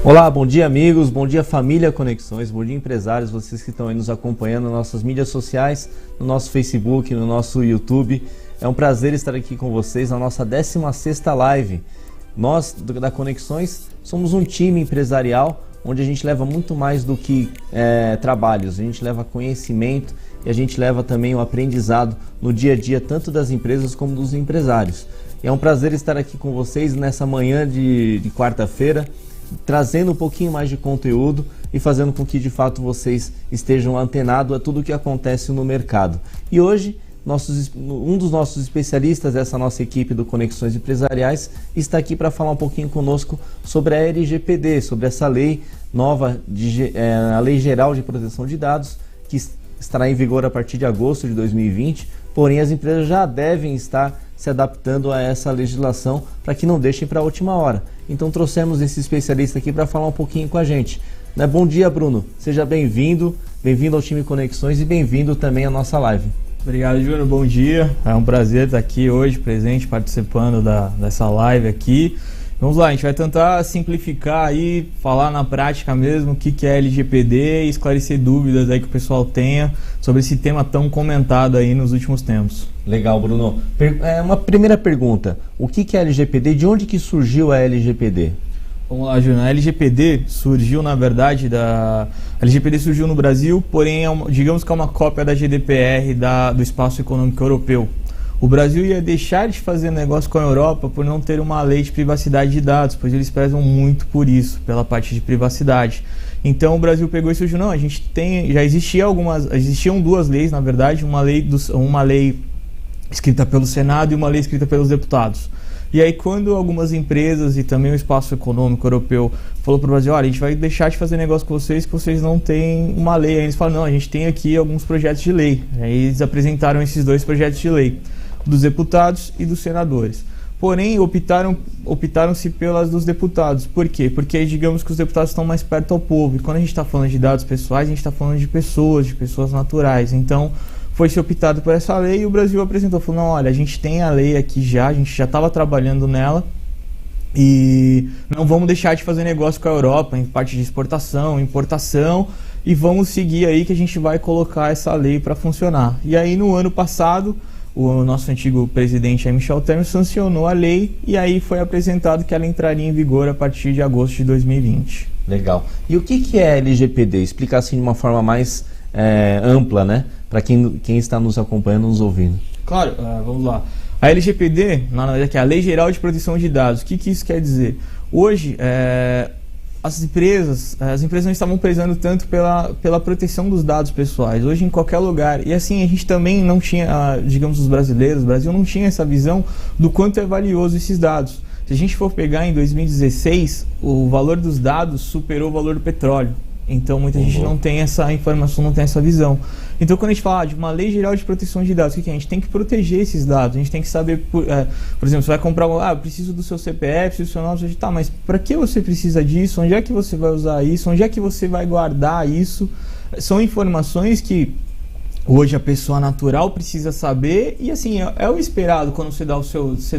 Olá, bom dia amigos, bom dia família Conexões, bom dia empresários, vocês que estão aí nos acompanhando nas nossas mídias sociais, no nosso Facebook, no nosso YouTube. É um prazer estar aqui com vocês na nossa 16ª live. Nós da Conexões somos um time empresarial onde a gente leva muito mais do que trabalhos, a gente leva conhecimento e a gente leva também o aprendizado no dia a dia, tanto das empresas como dos empresários. E é um prazer estar aqui com vocês nessa manhã de quarta-feira, trazendo um pouquinho mais de conteúdo e fazendo com que de fato vocês estejam antenados a tudo o que acontece no mercado. E hoje, um dos nossos especialistas dessa nossa equipe do Conexões Empresariais está aqui para falar um pouquinho conosco sobre a LGPD, sobre essa lei nova, a Lei Geral de Proteção de Dados, que estará em vigor a partir de agosto de 2020, porém as empresas já devem estar se adaptando a essa legislação para que não deixem para a última hora. Então trouxemos esse especialista aqui para falar um pouquinho com a gente. Bom dia, Bruno. Seja bem-vindo ao time Conexões e bem-vindo também à nossa live. Obrigado, Júnior. Bom dia. É um prazer estar aqui hoje, presente, participando dessa live aqui. Vamos lá, a gente vai tentar simplificar aí, falar na prática mesmo o que é LGPD e esclarecer dúvidas aí que o pessoal tenha sobre esse tema tão comentado aí nos últimos tempos. Legal, Bruno. Uma primeira pergunta, o que é LGPD? De onde que surgiu a LGPD? Vamos lá, Júnior. A LGPD surgiu, na verdade, a LGPD surgiu no Brasil, porém, digamos que é uma cópia da GDPR do Espaço Econômico Europeu. O Brasil ia deixar de fazer negócio com a Europa por não ter uma lei de privacidade de dados, pois eles prezam muito por isso, pela parte de privacidade. Então o Brasil pegou e surgiu, a gente tem, já existiam duas leis, na verdade, uma lei escrita pelo Senado e uma lei escrita pelos deputados. E aí quando algumas empresas e também o Espaço Econômico Europeu falou para o Brasil, olha, a gente vai deixar de fazer negócio com vocês que vocês não têm uma lei. Aí eles falaram, não, a gente tem aqui alguns projetos de lei. Aí eles apresentaram esses dois projetos de lei, dos deputados e dos senadores. Porém, optaram-se pelas dos deputados. Por quê? Porque digamos que os deputados estão mais perto ao povo. E quando a gente está falando de dados pessoais, a gente está falando de pessoas naturais. Então, foi-se optado por essa lei e o Brasil apresentou. Falou, não, olha, a gente tem a lei aqui já, a gente já estava trabalhando nela e não vamos deixar de fazer negócio com a Europa em parte de exportação, importação, e vamos seguir aí que a gente vai colocar essa lei para funcionar. E aí, no ano passado, o nosso antigo presidente Michel Temer sancionou a lei e aí foi apresentado que ela entraria em vigor a partir de agosto de 2020. Legal. E o que é LGPD? Explicar assim de uma forma mais ampla, né? Para quem está nos acompanhando, nos ouvindo. Claro, vamos lá. A LGPD, na verdade, que é a Lei Geral de Proteção de Dados. O que isso quer dizer? Hoje, as empresas não estavam prezando tanto pela proteção dos dados pessoais. Hoje, em qualquer lugar. E assim, a gente também não tinha, digamos, os brasileiros, o Brasil não tinha essa visão do quanto é valioso esses dados. Se a gente for pegar em 2016, o valor dos dados superou o valor do petróleo. Então, muita gente não tem essa informação, não tem essa visão. Então, quando a gente fala de uma lei geral de proteção de dados, o que é? A gente tem que proteger esses dados. A gente tem que saber, por exemplo, você vai comprar eu preciso do seu CPF, do seu nome, tá, mas para que você precisa disso? Onde é que você vai usar isso? Onde é que você vai guardar isso? São informações que hoje a pessoa natural precisa saber e assim, é o esperado quando você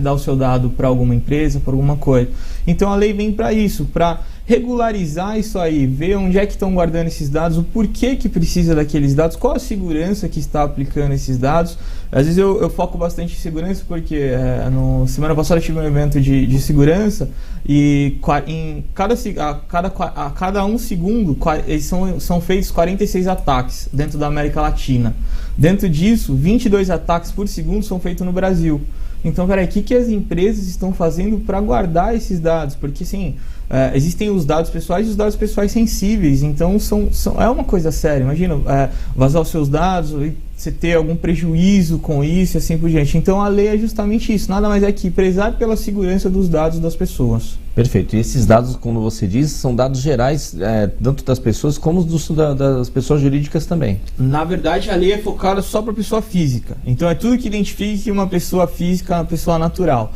dá o seu dado para alguma empresa, para alguma coisa. Então a lei vem para isso, para regularizar isso aí, ver onde é que estão guardando esses dados, o porquê que precisa daqueles dados, qual a segurança que está aplicando esses dados. Às vezes eu foco bastante em segurança porque semana passada eu tive um evento de segurança e a cada um segundo são feitos 46 ataques dentro da América Latina. Dentro disso, 22 ataques por segundo são feitos no Brasil. Então, peraí, o que as empresas estão fazendo para guardar esses dados? Porque, assim, existem os dados pessoais e os dados pessoais sensíveis. Então, é uma coisa séria. Imagina, vazar os seus dados, você ter algum prejuízo com isso e assim por diante. Então, a lei é justamente isso. Nada mais é que prezar pela segurança dos dados das pessoas. Perfeito. E esses dados, como você diz, são dados gerais, tanto das pessoas como das pessoas jurídicas também. Na verdade, a lei é focada só para a pessoa física. Então, é tudo que identifique uma pessoa física, uma pessoa natural.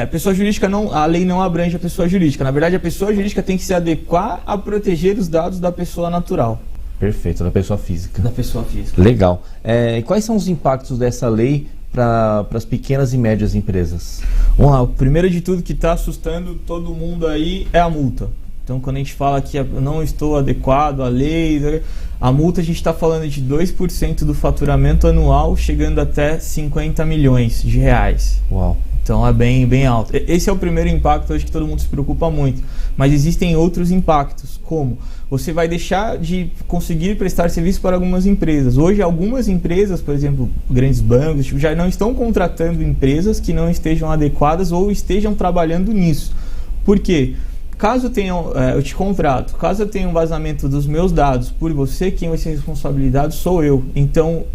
Pessoa jurídica, a lei não abrange a pessoa jurídica. Na verdade, a pessoa jurídica tem que se adequar a proteger os dados da pessoa natural. Perfeito, da pessoa física. Da pessoa física. Legal. E quais são os impactos dessa lei para as pequenas e médias empresas? Vamos lá, o primeiro de tudo que está assustando todo mundo aí é a multa. Então, quando a gente fala que eu não estou adequado à lei, a multa a gente está falando de 2% do faturamento anual, chegando até 50 milhões de reais. Uau! Então é bem alto. Esse é o primeiro impacto, acho que todo mundo se preocupa muito. Mas existem outros impactos, como você vai deixar de conseguir prestar serviço para algumas empresas. Hoje, algumas empresas, por exemplo, grandes bancos, já não estão contratando empresas que não estejam adequadas ou estejam trabalhando nisso. Por quê? Caso eu te contrato, caso eu tenha um vazamento dos meus dados por você, quem vai ser responsabilizado sou eu. Então,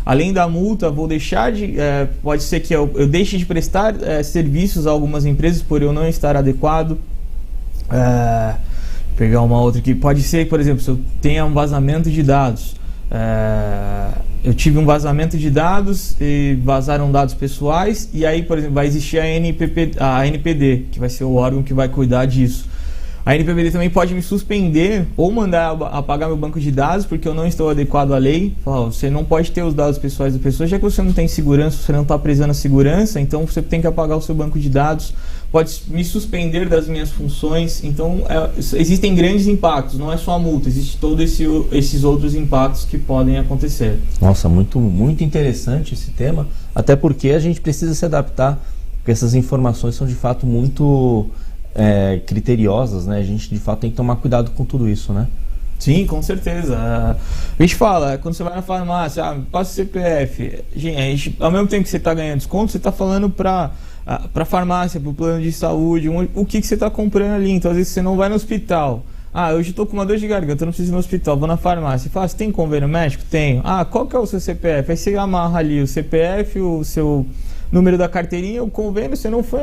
além da multa, vou deixar pode ser que eu deixe de prestar serviços a algumas empresas por eu não estar adequado. Pegar uma outra aqui. Pode ser, por exemplo, se eu tenho um vazamento de dados. Eu tive um vazamento de dados e vazaram dados pessoais, e aí, por exemplo, vai existir a NPD, que vai ser o órgão que vai cuidar disso. A NPD também pode me suspender ou mandar apagar meu banco de dados porque eu não estou adequado à lei. Fala, você não pode ter os dados pessoais da pessoa, já que você não tem segurança, você não está prezando a segurança, então você tem que apagar o seu banco de dados. Pode me suspender das minhas funções. Então, existem grandes impactos, não é só a multa, existem todos esses outros impactos que podem acontecer. Nossa, muito interessante esse tema, até porque a gente precisa se adaptar, porque essas informações são de fato muito criteriosas, né? A gente de fato tem que tomar cuidado com tudo isso, né? Sim, com certeza. A gente fala, quando você vai na farmácia, passa o CPF. Gente, ao mesmo tempo que você está ganhando desconto, você está falando para farmácia, para o plano de saúde, o que você está comprando ali. Então, às vezes, você não vai no hospital. Hoje estou com uma dor de garganta, eu não preciso ir no hospital, vou na farmácia. Fala, você tem convênio médico? Tenho. Qual que é o seu CPF? Aí você amarra ali o CPF, o seu número da carteirinha, o convênio, você não foi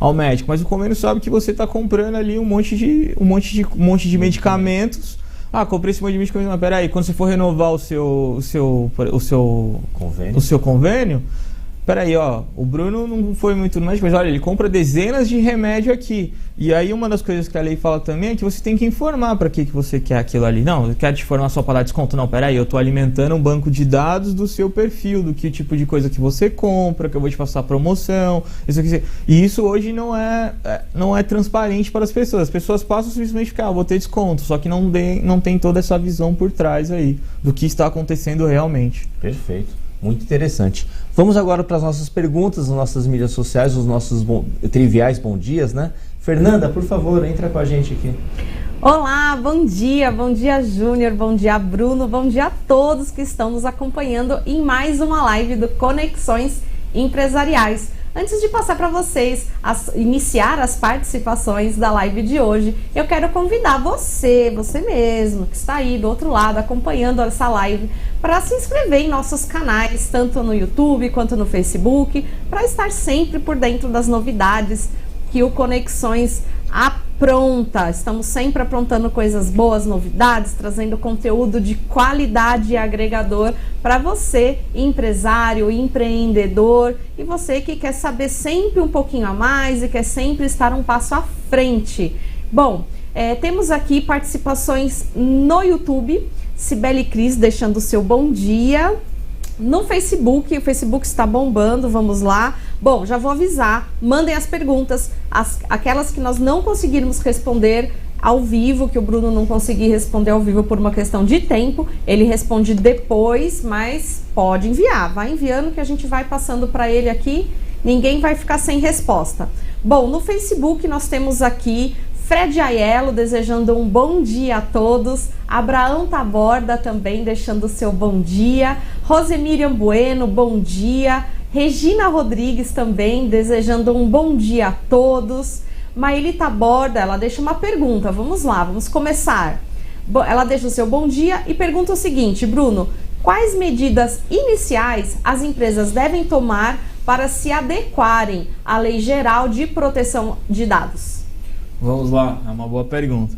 ao médico, mas o convênio sabe que você está comprando ali um monte de medicamentos. Comprei esse monte de medicamentos, mas peraí, quando você for renovar o seu convênio, peraí, o Bruno não foi muito no médico, mas olha, ele compra dezenas de remédio aqui. E aí uma das coisas que a lei fala também é que você tem que informar para que você quer aquilo ali. Não, eu quero te informar só para dar desconto. Não, peraí, eu estou alimentando um banco de dados do seu perfil, do que tipo de coisa que você compra, que eu vou te passar promoção, isso aqui. E isso hoje não é transparente para as pessoas. As pessoas passam simplesmente ficar, vou ter desconto, só que não tem toda essa visão por trás aí do que está acontecendo realmente. Perfeito. Muito interessante. Vamos agora para as nossas perguntas nas nossas mídias sociais, os nossos triviais bom dias, né? Fernanda, por favor, entra com a gente aqui. Olá, bom dia Júnior, bom dia Bruno, bom dia a todos que estão nos acompanhando em mais uma live do Conexões Empresariais. Antes de passar para vocês iniciar as participações da live de hoje, eu quero convidar você mesmo, que está aí do outro lado acompanhando essa live, para se inscrever em nossos canais, tanto no YouTube quanto no Facebook, para estar sempre por dentro das novidades que o Conexões apronta. Estamos sempre aprontando coisas boas, novidades, trazendo conteúdo de qualidade e agregador para você, empresário, empreendedor, e você que quer saber sempre um pouquinho a mais e quer sempre estar um passo à frente. Bom, temos aqui participações no YouTube, Cibele Cris deixando o seu bom dia. No Facebook, o Facebook está bombando, vamos lá. Bom, já vou avisar, mandem as perguntas, aquelas que nós não conseguirmos responder ao vivo, que o Bruno não conseguir responder ao vivo por uma questão de tempo, ele responde depois, mas pode enviar, vai enviando que a gente vai passando para ele aqui, ninguém vai ficar sem resposta. Bom, no Facebook nós temos aqui Fred Aiello desejando um bom dia a todos, Abraão Taborda também deixando o seu bom dia, Rosemiriam Bueno, bom dia, Regina Rodrigues também desejando um bom dia a todos, Maíli Taborda, ela deixa uma pergunta, vamos lá, vamos começar. Ela deixa o seu bom dia e pergunta o seguinte, Bruno, quais medidas iniciais as empresas devem tomar para se adequarem à Lei Geral de Proteção de Dados? Vamos lá, é uma boa pergunta.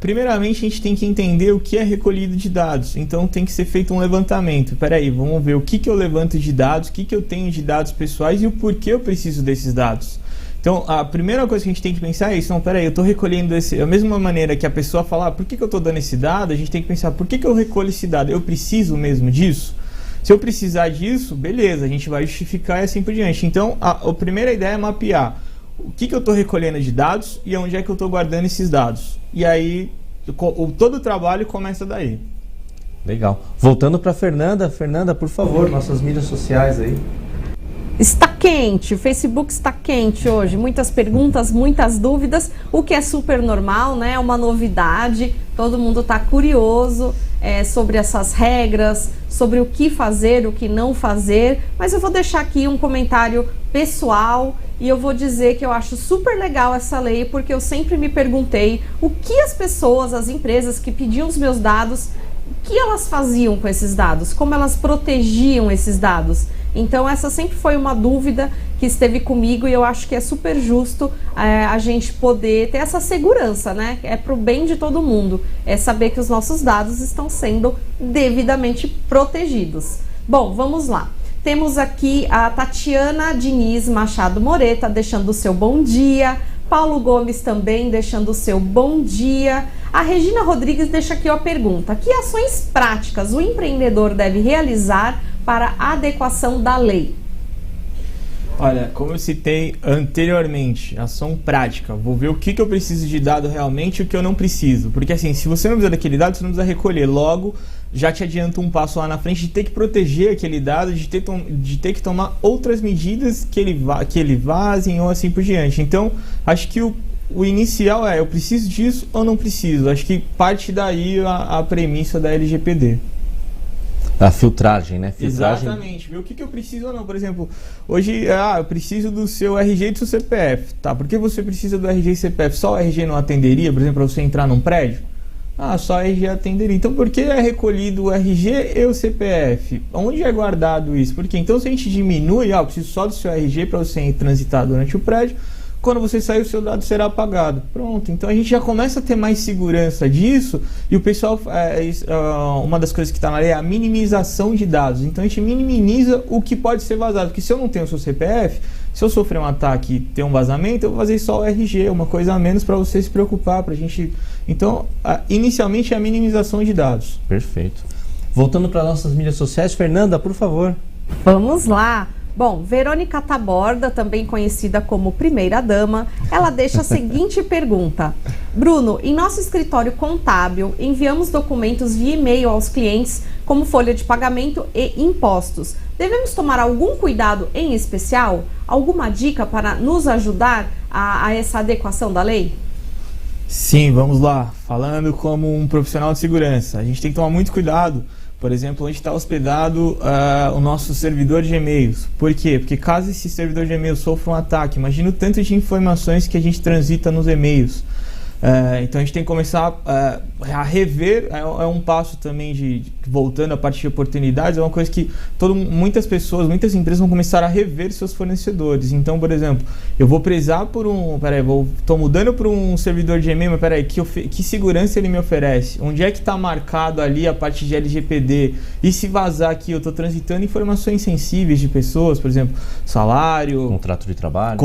Primeiramente, a gente tem que entender o que é recolhido de dados. Então, tem que ser feito um levantamento. Peraí, vamos ver o que eu levanto de dados, o que eu tenho de dados pessoais e o porquê eu preciso desses dados. Então, a primeira coisa que a gente tem que pensar é isso. Não, peraí, eu estou recolhendo esse... Da mesma maneira que a pessoa fala, por que eu estou dando esse dado? A gente tem que pensar, por que eu recolho esse dado? Eu preciso mesmo disso? Se eu precisar disso, beleza, a gente vai justificar e assim por diante. Então, a primeira ideia é mapear o que eu estou recolhendo de dados e onde é que eu estou guardando esses dados. E aí, todo o trabalho começa daí. Legal. Voltando para Fernanda. Fernanda, por favor, nossas mídias sociais aí. Está quente, o Facebook está quente hoje, muitas perguntas, muitas dúvidas, o que é super normal, né? É uma novidade, todo mundo está curioso sobre essas regras, sobre o que fazer, o que não fazer, mas eu vou deixar aqui um comentário pessoal e eu vou dizer que eu acho super legal essa lei, porque eu sempre me perguntei o que as pessoas, as empresas que pediam os meus dados, o que elas faziam com esses dados, como elas protegiam esses dados. Então essa sempre foi uma dúvida que esteve comigo e eu acho que é super justo a gente poder ter essa segurança, né? É pro bem de todo mundo, é saber que os nossos dados estão sendo devidamente protegidos. Bom, vamos lá. Temos aqui a Tatiana Diniz Machado Moreta deixando o seu bom dia, Paulo Gomes também deixando o seu bom dia. A Regina Rodrigues deixa aqui a pergunta: que ações práticas o empreendedor deve realizar para a adequação da lei? Olha, como eu citei anteriormente, ação prática. Vou ver o que eu preciso de dado realmente e o que eu não preciso. Porque assim, se você não precisa daquele dado, você não precisa recolher. Logo, já te adianta um passo lá na frente de ter que proteger aquele dado, de ter que tomar outras medidas que ele vazem ou assim por diante. Então, acho que o inicial eu preciso disso ou não preciso? Acho que parte daí a premissa da LGPD. A filtragem, né? Filtragem. Exatamente. Ver o que eu preciso ou não. Por exemplo, hoje eu preciso do seu RG e do seu CPF. Tá? Por que você precisa do RG e CPF? Só o RG não atenderia, por exemplo, para você entrar num prédio? Só o RG atenderia. Então, por que é recolhido o RG e o CPF? Onde é guardado isso? Porque então, se a gente diminui, eu preciso só do seu RG para você transitar durante o prédio, quando você sair, o seu dado será apagado. Pronto, então a gente já começa a ter mais segurança disso. E o pessoal, uma das coisas que está na lei é a minimização de dados. Então a gente minimiza o que pode ser vazado. Porque se eu não tenho o seu CPF, se eu sofrer um ataque e ter um vazamento, eu vou fazer só o RG, uma coisa a menos para você se preocupar, para a gente. Então, inicialmente é a minimização de dados. Perfeito. Voltando para nossas mídias sociais, Fernanda, por favor. Vamos lá. Bom, Verônica Taborda, também conhecida como Primeira Dama, ela deixa a seguinte pergunta: Bruno, em nosso escritório contábil, enviamos documentos via e-mail aos clientes, como folha de pagamento e impostos. Devemos tomar algum cuidado em especial? Alguma dica para nos ajudar a essa adequação da lei? Sim, vamos lá. Falando como um profissional de segurança, a gente tem que tomar muito cuidado. Por exemplo, onde está hospedado o nosso servidor de e-mails. Por quê? Porque caso esse servidor de e-mails sofra um ataque, imagina o tanto de informações que a gente transita nos e-mails. Então a gente tem que começar a rever, é um passo também voltando à parte de oportunidades, é uma coisa que muitas pessoas, muitas empresas vão começar a rever seus fornecedores. Então, por exemplo, eu vou prezar por estou mudando para um servidor de e-mail, mas que segurança ele me oferece? Onde é que está marcado ali a parte de LGPD? E se vazar aqui, eu estou transitando informações sensíveis de pessoas, por exemplo, salário, contrato de trabalho,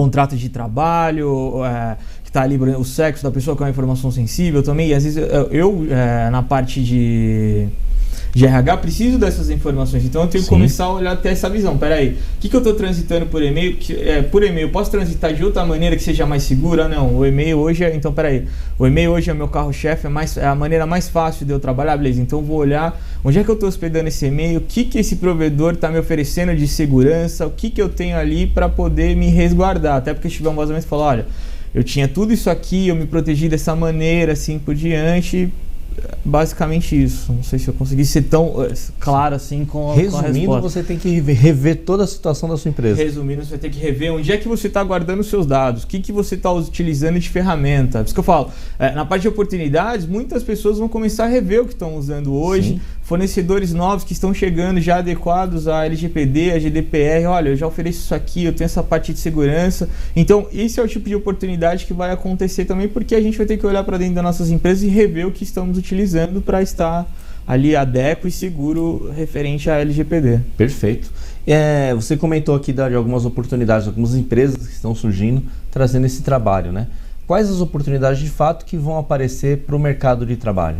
que está ali o sexo da pessoa, que é uma informação sensível também. E às vezes eu na parte de RH preciso dessas informações, então eu tenho que começar a olhar até essa visão. Peraí, o que eu estou transitando por e-mail? Por e-mail, posso transitar de outra maneira que seja mais segura? Não, o e-mail hoje o e-mail hoje é meu carro-chefe, é a maneira mais fácil de eu trabalhar, beleza? Então eu vou olhar onde é que eu estou hospedando esse e-mail, o que esse provedor está me oferecendo de segurança, o que eu tenho ali para poder me resguardar. Até porque se tiver um vazamento, falar, olha, eu tinha tudo isso aqui, eu me protegi dessa maneira, assim por diante. Basicamente isso. Não sei se eu consegui ser tão claro assim com a resposta. Resumindo, você tem que rever toda a situação da sua empresa. Resumindo, você vai ter que rever onde é que você está guardando os seus dados, o que você está utilizando de ferramenta. Por isso que eu falo, na parte de oportunidades, muitas pessoas vão começar a rever o que estão usando hoje. Sim. Fornecedores novos que estão chegando já adequados à LGPD, à GDPR. Olha, eu já ofereço isso aqui, eu tenho essa parte de segurança. Então, esse é o tipo de oportunidade que vai acontecer também, porque a gente vai ter que olhar para dentro das nossas empresas e rever o que estamos utilizando para estar ali adequado e seguro referente à LGPD. Perfeito. Você comentou aqui de algumas oportunidades, algumas empresas que estão surgindo, trazendo esse trabalho, né? Quais as oportunidades de fato que vão aparecer para o mercado de trabalho?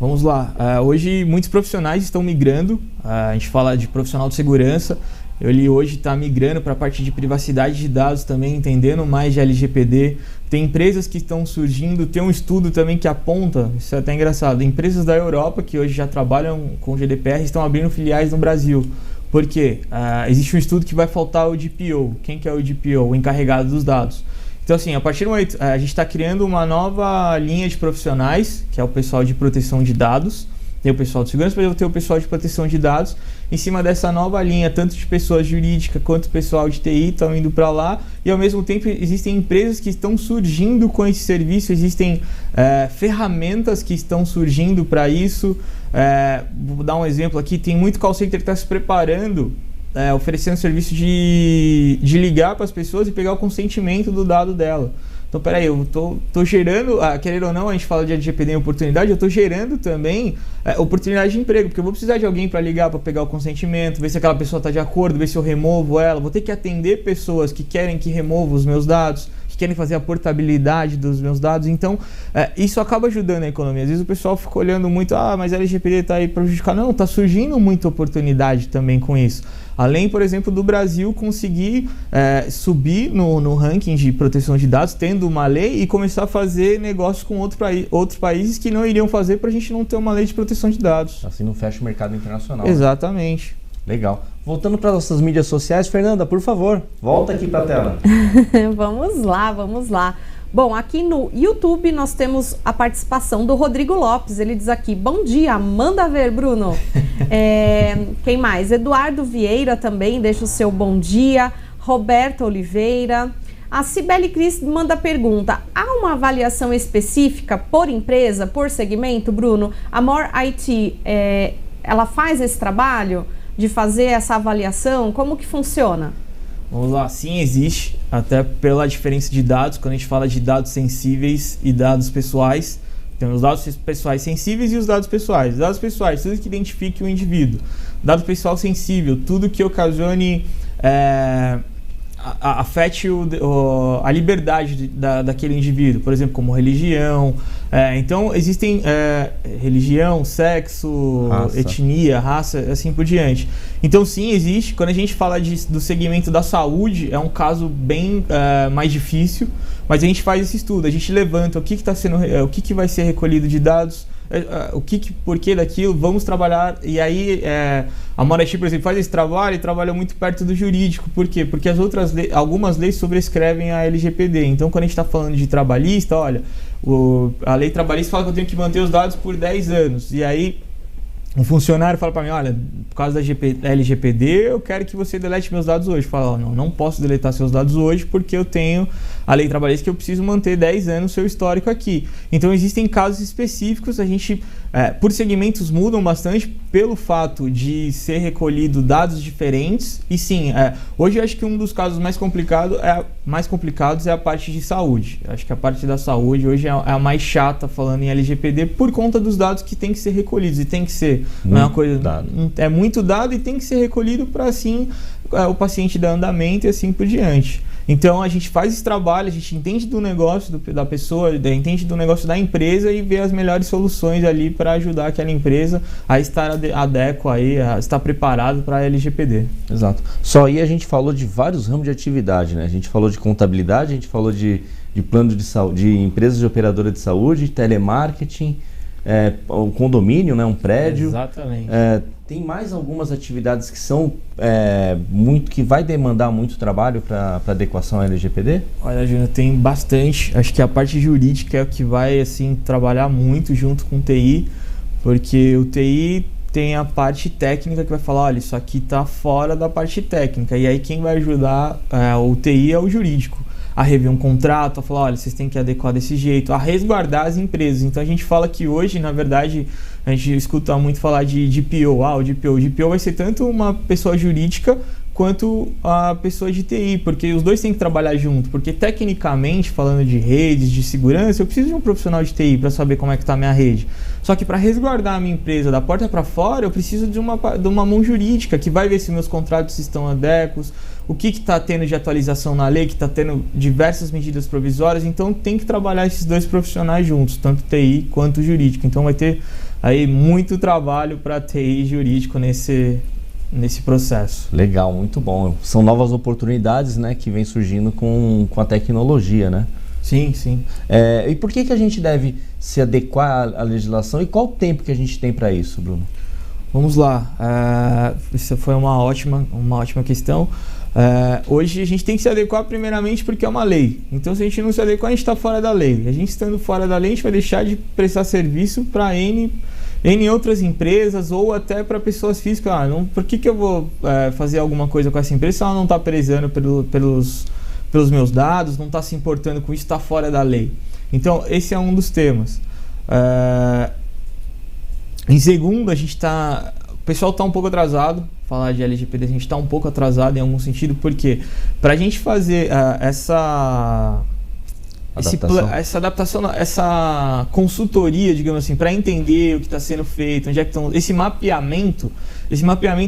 Vamos lá. Hoje muitos profissionais estão migrando. A gente fala de profissional de segurança. Ele hoje está migrando para a parte de privacidade de dados também, entendendo mais de LGPD. Tem empresas que estão surgindo, tem um estudo também que aponta, isso é até engraçado, empresas da Europa que hoje já trabalham com GDPR estão abrindo filiais no Brasil. Por quê? Existe um estudo que vai faltar o DPO. Quem que é o DPO? O encarregado dos dados. Então, assim, a partir do momento, a gente está criando uma nova linha de profissionais, que é o pessoal de proteção de dados. Tem o pessoal de segurança, mas eu tenho o pessoal de proteção de dados. Em cima dessa nova linha, tanto de pessoas jurídicas quanto pessoal de TI estão indo para lá. E, ao mesmo tempo, existem empresas que estão surgindo com esse serviço. Existem ferramentas que estão surgindo para isso. Vou dar um exemplo aqui. Tem muito call center que está se preparando, oferecendo serviço de ligar para as pessoas e pegar o consentimento do dado dela. Então, peraí, eu tô gerando, querendo ou não, a gente fala de LGPD em oportunidade, eu tô gerando também oportunidade de emprego, porque eu vou precisar de alguém para ligar, para pegar o consentimento, ver se aquela pessoa está de acordo, ver se eu removo ela, vou ter que atender pessoas que querem que remova os meus dados, que querem fazer a portabilidade dos meus dados. Então, isso acaba ajudando a economia. Às vezes o pessoal fica olhando muito, mas a LGPD está aí para prejudicar. Não, está surgindo muita oportunidade também com isso. Além, por exemplo, do Brasil conseguir subir no ranking de proteção de dados, tendo uma lei, e começar a fazer negócios com outros países que não iriam fazer para a gente não ter uma lei de proteção de dados. Assim não fecha o mercado internacional. Exatamente. Legal. Voltando para nossas mídias sociais, Fernanda, por favor, volta aqui para a tela. Vamos lá. Bom, aqui no YouTube nós temos a participação do Rodrigo Lopes. Ele diz aqui, bom dia, manda ver, Bruno. Quem mais? Eduardo Vieira também deixa o seu bom dia. Roberta Oliveira. A Cibele Cris manda pergunta, há uma avaliação específica por empresa, por segmento, Bruno? A More IT, ela faz esse trabalho de fazer essa avaliação? Como que funciona? Vamos lá, sim, existe, até pela diferença de dados, quando a gente fala de dados sensíveis e dados pessoais, tem os dados pessoais sensíveis e os dados pessoais. Dados pessoais, tudo que identifique o indivíduo. Dado pessoal sensível, tudo que ocasione, afete a liberdade daquele indivíduo, por exemplo, como religião. Então, existem religião, sexo, etnia, raça, assim por diante. Então, sim, existe. Quando a gente fala do segmento da saúde, é um caso bem mais difícil, mas a gente faz esse estudo, a gente levanta o que vai ser recolhido de dados, porquê daquilo, vamos trabalhar. E aí a Morachi, por exemplo, faz esse trabalho e trabalha muito perto do jurídico. Por quê? Porque algumas leis sobrescrevem a LGPD. Então, quando a gente está falando de trabalhista, olha, a lei trabalhista fala que eu tenho que manter os dados por 10 anos. E aí um funcionário fala para mim, olha, por causa da LGPD, eu quero que você delete meus dados hoje. Fala, não posso deletar seus dados hoje porque eu tenho a lei trabalhista que eu preciso manter 10 anos seu histórico aqui. Então, existem casos específicos, a gente, por segmentos, mudam bastante pelo fato de ser recolhido dados diferentes. E sim, hoje eu acho que um dos casos mais complicados é a parte de saúde. Acho que a parte da saúde hoje é a mais chata falando em LGPD por conta dos dados que tem que ser recolhidos. E tem que ser, não é uma coisa, é muito dado e tem que ser recolhido para assim o paciente dar andamento e assim por diante. Então, a gente faz esse trabalho, a gente entende do negócio da pessoa, entende do negócio da empresa e vê as melhores soluções ali para ajudar aquela empresa a estar a estar preparado para a LGPD. Exato. Só aí a gente falou de vários ramos de atividade, né? A gente falou de contabilidade, a gente falou de plano de saúde, de empresas de operadora de saúde, telemarketing, um condomínio, né? Um prédio. Exatamente. Tem mais algumas atividades que são que vai demandar muito trabalho para adequação à LGPD? Olha, Júnior, tem bastante. Acho que a parte jurídica é o que vai assim trabalhar muito junto com o TI, porque o TI tem a parte técnica que vai falar, olha, isso aqui está fora da parte técnica. E aí quem vai ajudar o TI é o jurídico. A rever um contrato, a falar, olha, vocês têm que adequar desse jeito, a resguardar as empresas. Então a gente fala que hoje, na verdade, a gente escuta muito falar de DPO. O DPO vai ser tanto uma pessoa jurídica quanto a pessoa de TI, porque os dois têm que trabalhar junto, porque tecnicamente, falando de redes, de segurança, eu preciso de um profissional de TI para saber como é que está a minha rede. Só que para resguardar a minha empresa da porta para fora, eu preciso de uma mão jurídica que vai ver se meus contratos estão adequados, o que está tendo de atualização na lei, que está tendo diversas medidas provisórias. Então tem que trabalhar esses dois profissionais juntos, tanto TI quanto jurídico. Então vai ter aí muito trabalho para TI e jurídico nesse processo. Legal, muito bom. São novas oportunidades, né, que vem surgindo com a tecnologia, né? Sim, sim. E por que a gente deve se adequar à legislação e qual o tempo que a gente tem para isso, Bruno? Vamos lá. Isso foi uma ótima questão. Hoje a gente tem que se adequar primeiramente porque é uma lei. Então, se a gente não se adequar, a gente está fora da lei. A gente estando fora da lei, a gente vai deixar de prestar serviço para N outras empresas ou até para pessoas físicas. Por que eu vou fazer alguma coisa com essa empresa se ela não está prezando pelos meus dados, não está se importando com isso, está fora da lei. Então, esse é um dos temas. Em segundo, o pessoal está um pouco atrasado. Falar de LGPD, a gente está um pouco atrasado em algum sentido, porque para a gente fazer essa adaptação, essa consultoria, digamos assim, para entender o que está sendo feito, onde é que estão, esse mapeamento a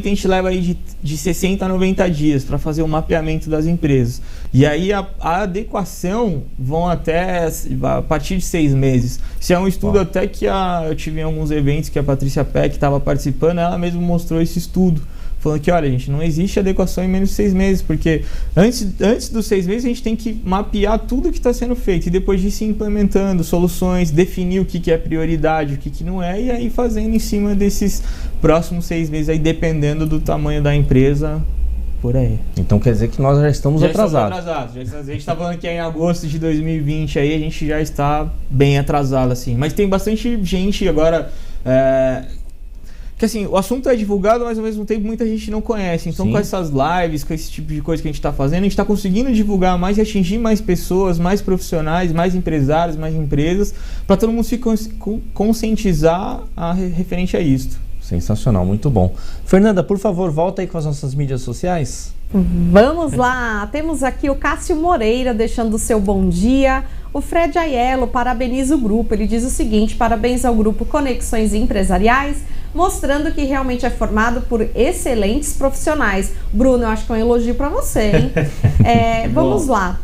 gente leva aí de 60 a 90 dias para fazer o mapeamento das empresas. E aí a adequação vão até a partir de 6 meses. Isso é um estudo até que eu tive em alguns eventos que a Patrícia Peck estava participando, ela mesma mostrou esse estudo. Falando que, olha, gente, não existe adequação em menos de 6 meses, porque antes dos 6 meses a gente tem que mapear tudo que está sendo feito e depois disso ir implementando soluções, definir o que é prioridade, o que não é, e aí fazendo em cima desses próximos 6 meses, aí dependendo do tamanho da empresa, por aí. Então quer dizer que nós já estamos atrasados. A gente está falando que é em agosto de 2020, aí a gente já está bem atrasado, assim. Mas tem bastante gente agora... que assim, o assunto é divulgado, mas ao mesmo tempo muita gente não conhece. Então, com essas lives, com esse tipo de coisa que a gente está fazendo, a gente está conseguindo divulgar mais e atingir mais pessoas, mais profissionais, mais empresários, mais empresas, para todo mundo se conscientizar referente a isso. Sensacional, muito bom. Fernanda, por favor, volta aí com as nossas mídias sociais. Vamos lá, temos aqui o Cássio Moreira deixando o seu bom dia. O Fred Aiello parabeniza o grupo, ele diz o seguinte: parabéns ao grupo Conexões Empresariais, mostrando que realmente é formado por excelentes profissionais. Bruno, eu acho que é um elogio para você, hein? Vamos lá.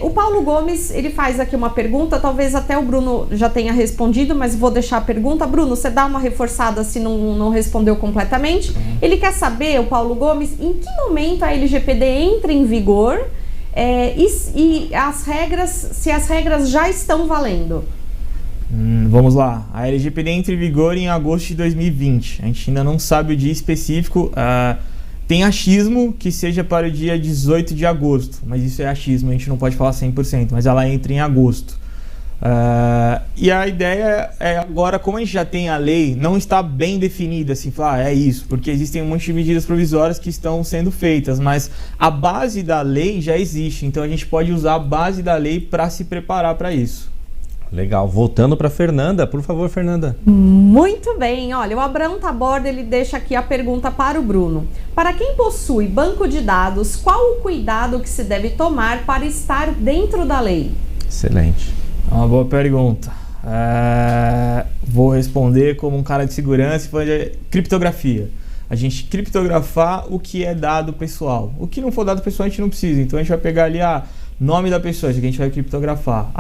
O Paulo Gomes, ele faz aqui uma pergunta, talvez até o Bruno já tenha respondido, mas vou deixar a pergunta. Bruno, você dá uma reforçada se não respondeu completamente. Ele quer saber, o Paulo Gomes, em que momento a LGPD entra em vigor e se as regras já estão valendo. Vamos lá, a LGPD entra em vigor em agosto de 2020, a gente ainda não sabe o dia específico. Tem achismo que seja para o dia 18 de agosto, mas isso é achismo, a gente não pode falar 100%, mas ela entra em agosto. E a ideia é agora, como a gente já tem a lei, não está bem definida, assim, falar é isso, porque existem um monte de medidas provisórias que estão sendo feitas, mas a base da lei já existe, então a gente pode usar a base da lei para se preparar para isso. Legal. Voltando para Fernanda, por favor, Fernanda. Muito bem. Olha, o Abraão Taborda, ele deixa aqui a pergunta para o Bruno. Para quem possui banco de dados, qual o cuidado que se deve tomar para estar dentro da lei? Excelente. É uma boa pergunta. Vou responder como um cara de segurança, falando de criptografia. A gente criptografar o que é dado pessoal. O que não for dado pessoal a gente não precisa. Então a gente vai pegar ali nome da pessoa, isso aqui a gente vai criptografar.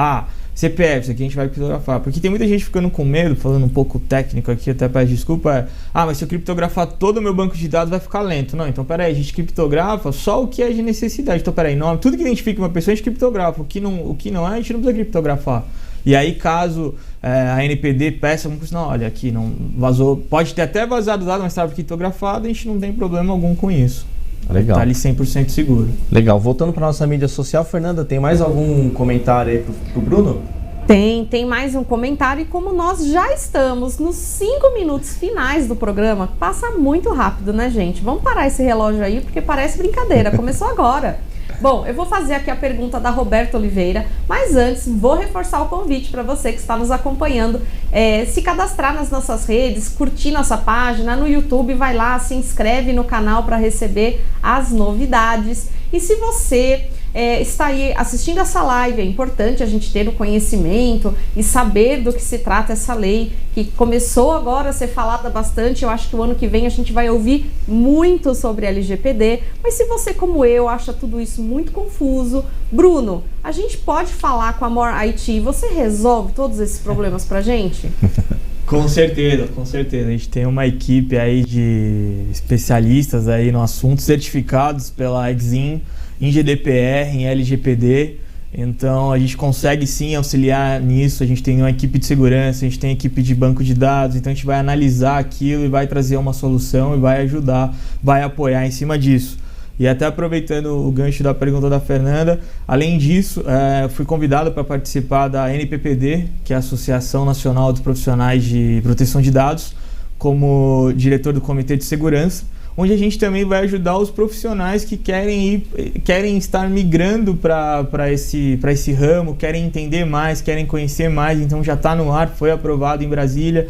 CPF, isso aqui a gente vai criptografar. Porque tem muita gente ficando com medo, falando um pouco técnico aqui, até peço desculpa, mas se eu criptografar todo o meu banco de dados vai ficar lento. Não, então peraí, a gente criptografa só o que é de necessidade. Então peraí, nome, tudo que identifica uma pessoa a gente criptografa, o que não é a gente não precisa criptografar. E aí caso a NPD peça alguma coisa, não, olha aqui, não vazou, pode ter até vazado o dado, mas estava criptografado, a gente não tem problema algum com isso. Legal. Tá ali 100% seguro. Legal. Voltando para nossa mídia social, Fernanda, tem mais algum comentário aí pro Bruno? Tem mais um comentário, e como nós já estamos nos 5 minutos finais do programa, passa muito rápido, né, gente? Vamos parar esse relógio aí, porque parece brincadeira, começou agora. Bom, eu vou fazer aqui a pergunta da Roberta Oliveira, mas antes vou reforçar o convite para você que está nos acompanhando, se cadastrar nas nossas redes, curtir nossa página no YouTube, vai lá, se inscreve no canal para receber as novidades. E se você está aí assistindo essa live, é importante a gente ter o conhecimento e saber do que se trata essa lei, que começou agora a ser falada bastante. Eu acho que o ano que vem a gente vai ouvir muito sobre LGPD, mas se você, como eu, acha tudo isso muito confuso, Bruno, a gente pode falar com a More IT, você resolve todos esses problemas pra gente? Com certeza, com certeza. A gente tem uma equipe aí de especialistas aí no assunto, certificados pela Exim, em GDPR, em LGPD. Então a gente consegue sim auxiliar nisso. A gente tem uma equipe de segurança, a gente tem equipe de banco de dados. Então a gente vai analisar aquilo e vai trazer uma solução e vai ajudar, vai apoiar em cima disso. E até aproveitando o gancho da pergunta da Fernanda, além disso, fui convidado para participar da NPPD, que é a Associação Nacional dos Profissionais de Proteção de Dados, como diretor do Comitê de Segurança, onde a gente também vai ajudar os profissionais que querem estar migrando para esse ramo, querem entender mais, querem conhecer mais. Então já está no ar, foi aprovado em Brasília.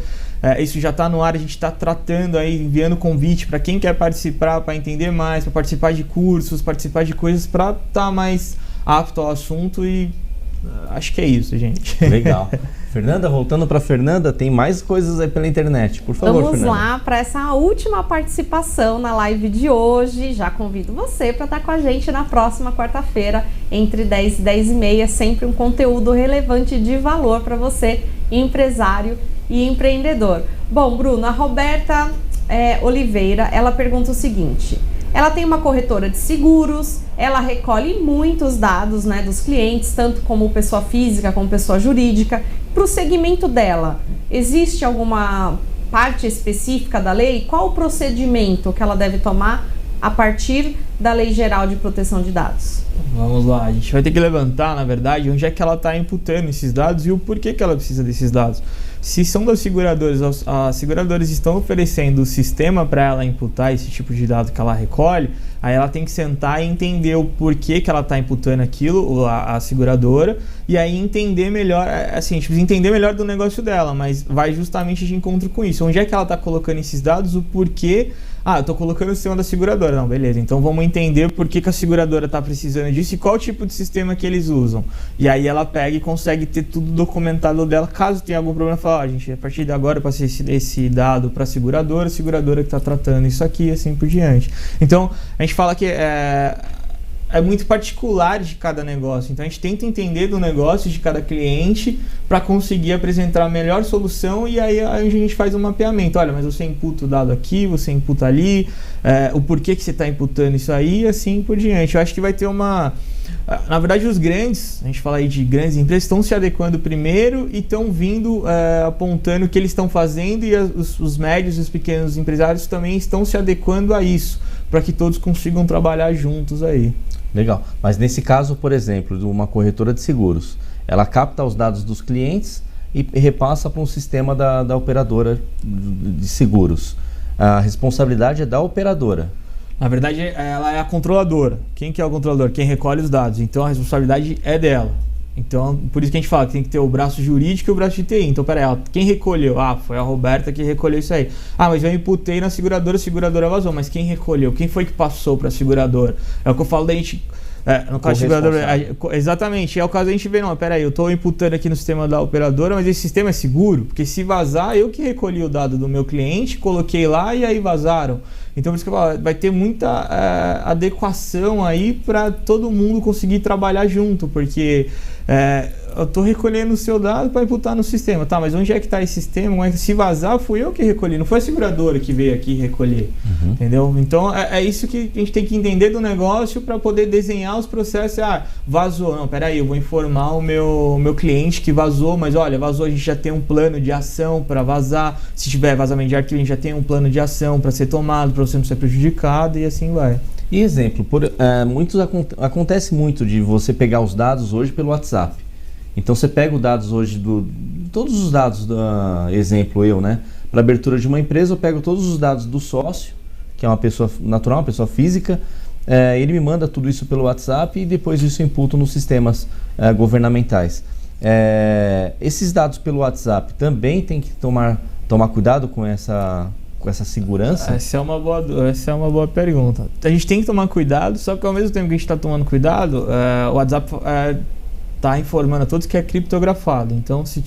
Isso já está no ar, a gente está tratando aí, enviando convite para quem quer participar, para entender mais, para participar de cursos, participar de coisas para estar mais apto ao assunto e acho que é isso, gente. Legal. Fernanda, voltando para Fernanda, tem mais coisas aí pela internet, por favor, Vamos Fernanda. lá para essa última participação na live de hoje. Já convido você para estar com a gente na próxima quarta-feira, entre 10 e 10 e meia, sempre um conteúdo relevante de valor para você, empresário e empreendedor. Bom, Bruno, a Roberta Oliveira, ela pergunta o seguinte: ela tem uma corretora de seguros, ela recolhe muitos dados, né, dos clientes, tanto como pessoa física como pessoa jurídica. Para o segmento dela, existe alguma parte específica da lei? Qual o procedimento que ela deve tomar a partir da Lei Geral de Proteção de Dados? Vamos lá, a gente vai ter que levantar, na verdade, onde é que ela está imputando esses dados e o porquê que ela precisa desses dados. Se são das seguradoras, as seguradoras estão oferecendo o sistema para ela imputar esse tipo de dado que ela recolhe, aí ela tem que sentar e entender o porquê que ela está imputando aquilo, a seguradora, e aí entender melhor, assim, a gente precisa entender melhor do negócio dela, mas vai justamente de encontro com isso. Onde é que ela está colocando esses dados, o porquê. Eu estou colocando o sistema da seguradora. Não, beleza. Então vamos entender por que a seguradora está precisando disso e qual tipo de sistema que eles usam. E aí ela pega e consegue ter tudo documentado dela. Caso tenha algum problema, fala, gente, a partir de agora eu passei esse dado para a seguradora que está tratando isso aqui e assim por diante. Então a gente fala que é muito particular de cada negócio. Então a gente tenta entender do negócio de cada cliente para conseguir apresentar a melhor solução e aí a gente faz um mapeamento. Olha, mas você imputa o dado aqui, você imputa ali, o porquê que você está imputando isso aí e assim por diante. Eu acho que vai ter uma... Na verdade, os grandes, a gente fala aí de grandes empresas, estão se adequando primeiro e estão vindo apontando o que eles estão fazendo, e os médios e os pequenos empresários também estão se adequando a isso, para que todos consigam trabalhar juntos aí. Legal. Mas nesse caso, por exemplo, de uma corretora de seguros, ela capta os dados dos clientes e repassa para um sistema da operadora de seguros. A responsabilidade é da operadora. Na verdade, ela é a controladora. Quem que é o controlador? Quem recolhe os dados. Então, a responsabilidade é dela. Então, por isso que a gente fala que tem que ter o braço jurídico e o braço de TI. Então, peraí, quem recolheu? Foi a Roberta que recolheu isso aí. Mas eu imputei na seguradora, a seguradora vazou. Mas quem recolheu? Quem foi que passou para a seguradora? É o que eu falo da gente... no caso da seguradora, exatamente, é o caso da gente ver, não, peraí, eu estou imputando aqui no sistema da operadora, mas esse sistema é seguro? Porque se vazar, eu que recolhi o dado do meu cliente, coloquei lá e aí vazaram. Então, por isso que eu falo, vai ter muita adequação aí para todo mundo conseguir trabalhar junto, porque eu estou recolhendo o seu dado para imputar no sistema. Tá, mas onde é que está esse sistema? Se vazar, fui eu que recolhi, não foi a seguradora que veio aqui recolher. Entendeu? Então, é isso que a gente tem que entender do negócio para poder desenhar os processos. Vazou. Não, peraí, eu vou informar o meu cliente que vazou, mas olha, vazou, a gente já tem um plano de ação para vazar. Se tiver vazamento de arquivo, a gente já tem um plano de ação para ser tomado, para você não ser prejudicado e assim vai. E exemplo, acontece muito de você pegar os dados hoje pelo WhatsApp. Então você pega os dados hoje, todos os dados, para abertura de uma empresa, eu pego todos os dados do sócio, que é uma pessoa natural, uma pessoa física, ele me manda tudo isso pelo WhatsApp e depois isso eu imputo nos sistemas governamentais. Esses dados pelo WhatsApp também tem que tomar cuidado com essa segurança? Essa é uma boa pergunta. A gente tem que tomar cuidado, só que ao mesmo tempo que a gente está tomando cuidado, o WhatsApp está informando a todos que é criptografado. Então, se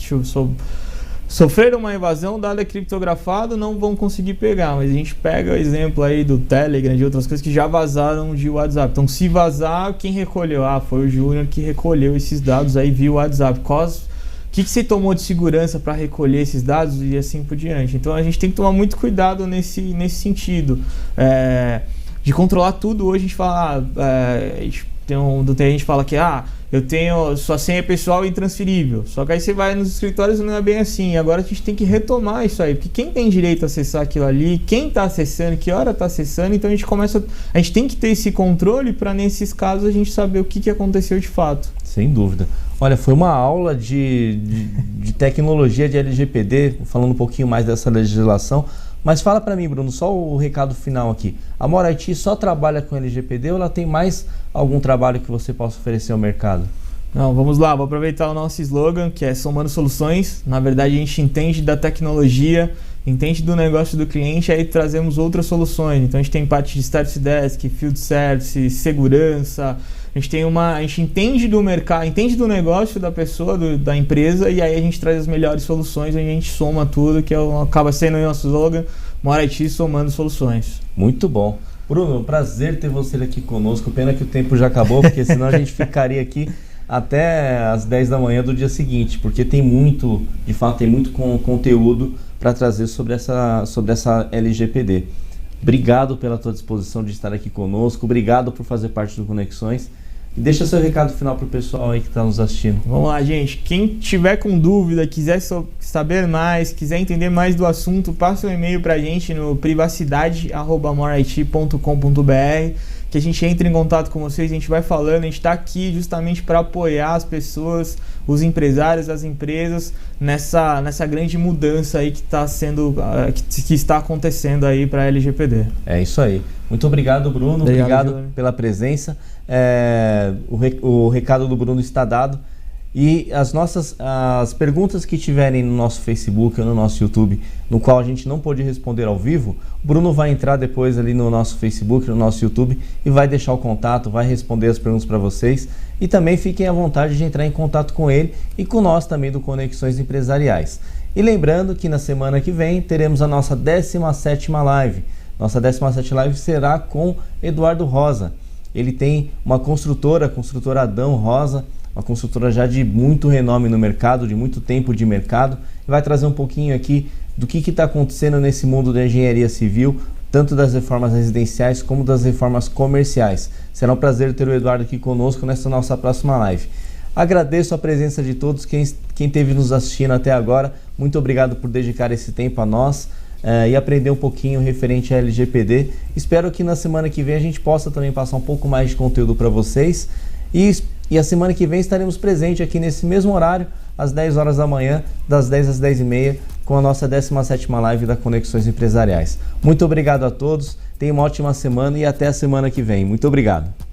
sofrer uma invasão, o dado é criptografado, não vão conseguir pegar. Mas a gente pega o exemplo aí do Telegram, de outras coisas que já vazaram de WhatsApp. Então, se vazar, quem recolheu? Foi o Júnior que recolheu esses dados aí via WhatsApp. O que você tomou de segurança para recolher esses dados e assim por diante. Então a gente tem que tomar muito cuidado nesse sentido. De controlar tudo. Hoje a gente fala, a gente fala que eu tenho sua senha pessoal intransferível. Só que aí você vai nos escritórios e não é bem assim. Agora a gente tem que retomar isso aí, porque quem tem direito a acessar aquilo ali, quem está acessando, que hora está acessando, então a gente tem que ter esse controle para nesses casos a gente saber o que aconteceu de fato. Sem dúvida. Olha, foi uma aula de tecnologia de LGPD, falando um pouquinho mais dessa legislação. Mas fala para mim, Bruno, só o recado final aqui. A More IT só trabalha com LGPD ou ela tem mais algum trabalho que você possa oferecer ao mercado? Não, vamos lá, vou aproveitar o nosso slogan, que é Somando Soluções. Na verdade, a gente entende da tecnologia, entende do negócio do cliente, aí trazemos outras soluções. Então a gente tem parte de Service Desk, Field Service, segurança. A gente entende do mercado, entende do negócio da pessoa, da empresa, e aí a gente traz as melhores soluções, a gente soma tudo, que acaba sendo o nosso slogan, More IT somando soluções. Muito bom. Bruno, um prazer ter você aqui conosco. Pena que o tempo já acabou, porque senão a gente ficaria aqui até as 10 da manhã do dia seguinte, porque tem muito conteúdo para trazer sobre essa LGPD. Obrigado pela tua disposição de estar aqui conosco, obrigado por fazer parte do Conexões. E deixa seu recado final para o pessoal aí que está nos assistindo. Vamos lá, gente. Quem tiver com dúvida, quiser saber mais, quiser entender mais do assunto, passa um e-mail para a gente no privacidade@morait.com.br, que a gente entra em contato com vocês, a gente vai falando, a gente está aqui justamente para apoiar as pessoas, os empresários, as empresas, nessa grande mudança aí que está acontecendo aí para a LGPD. É isso aí. Muito obrigado, Bruno. Obrigado pela presença. O recado do Bruno está dado. E as perguntas que tiverem no nosso Facebook ou no nosso YouTube, no qual a gente não pôde responder ao vivo, o Bruno vai entrar depois ali no nosso Facebook, no nosso YouTube, e vai deixar o contato, vai responder as perguntas para vocês. E também fiquem à vontade de entrar em contato com ele e com nós também do Conexões Empresariais. E lembrando que na semana que vem teremos a nossa 17ª live. Nossa 17ª live será com Eduardo Rosa. Ele tem uma construtora, a construtora Adão Rosa, uma construtora já de muito renome no mercado, de muito tempo de mercado, e vai trazer um pouquinho aqui do que está acontecendo nesse mundo da engenharia civil, tanto das reformas residenciais como das reformas comerciais. Será um prazer ter o Eduardo aqui conosco nessa nossa próxima live. Agradeço a presença de todos, quem esteve nos assistindo até agora. Muito obrigado por dedicar esse tempo a nós e aprender um pouquinho referente a LGPD. Espero que na semana que vem a gente possa também passar um pouco mais de conteúdo para vocês. E a semana que vem estaremos presentes aqui nesse mesmo horário, às 10 horas da manhã, das 10 às 10h30, com a nossa 17ª live da Conexões Empresariais. Muito obrigado a todos, tenham uma ótima semana e até a semana que vem. Muito obrigado.